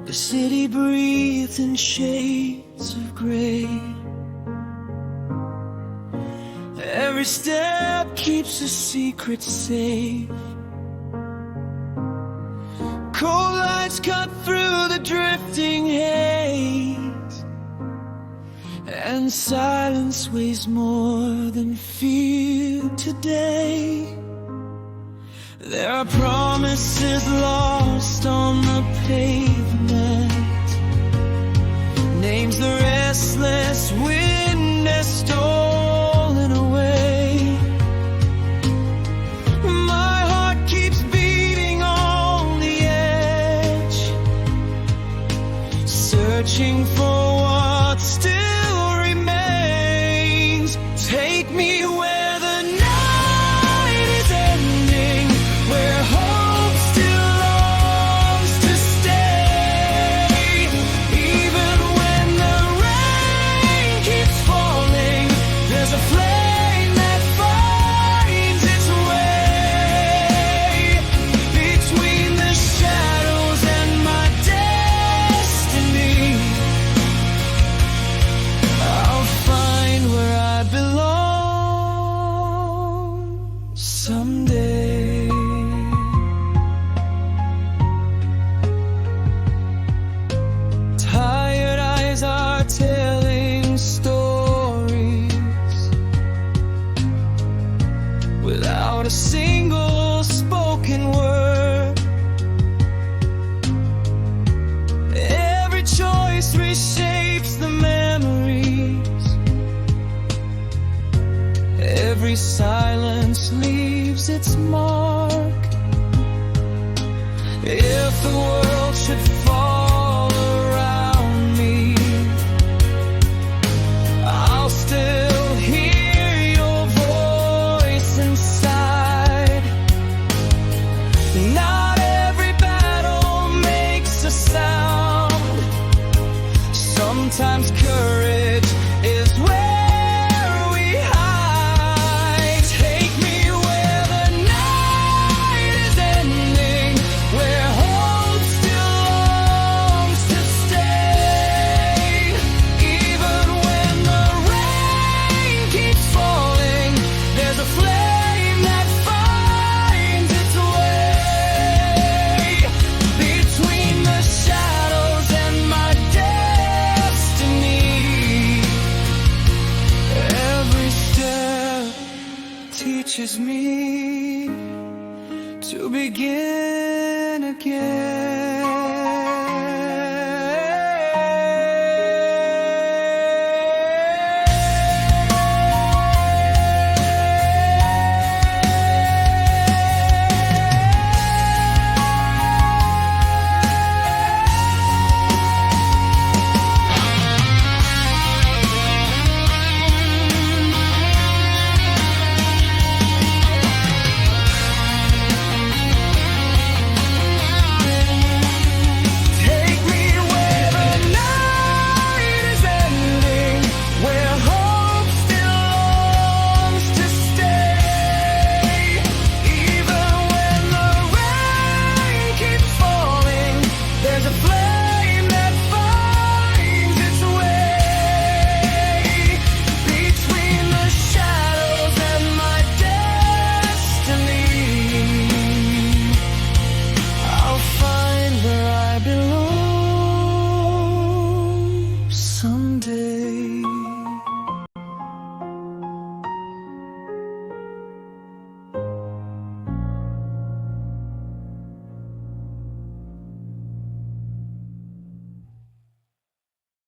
The city breathes in shades of gray. Every step keeps a secret safe. Cold lights cut through the drifting haze, and silence weighs more than fear today. There are promises lost on the pavement, names the restless wind has stolen away. My heart keeps beating on the edge, searching for what still remains. Take me where the night is ending, where hope still longs to stay. Even when the rain keeps falling, there's a flame that finds its way between the shadows and my destiny. I'll find where I belong someday. Tired eyes are telling stories without a single spoken word. Every choice reshapes the memories. Every silence leaves its mark. If the world should fall around me, I'll still hear your voice inside. Not every battle makes a sound. Sometimes courage is where we hide. Take me where the night is ending, where hope still longs to stay. Even when the rain keeps falling, there's a flame that finds its way between the shadows and my destiny. Every step teaches me to begin again.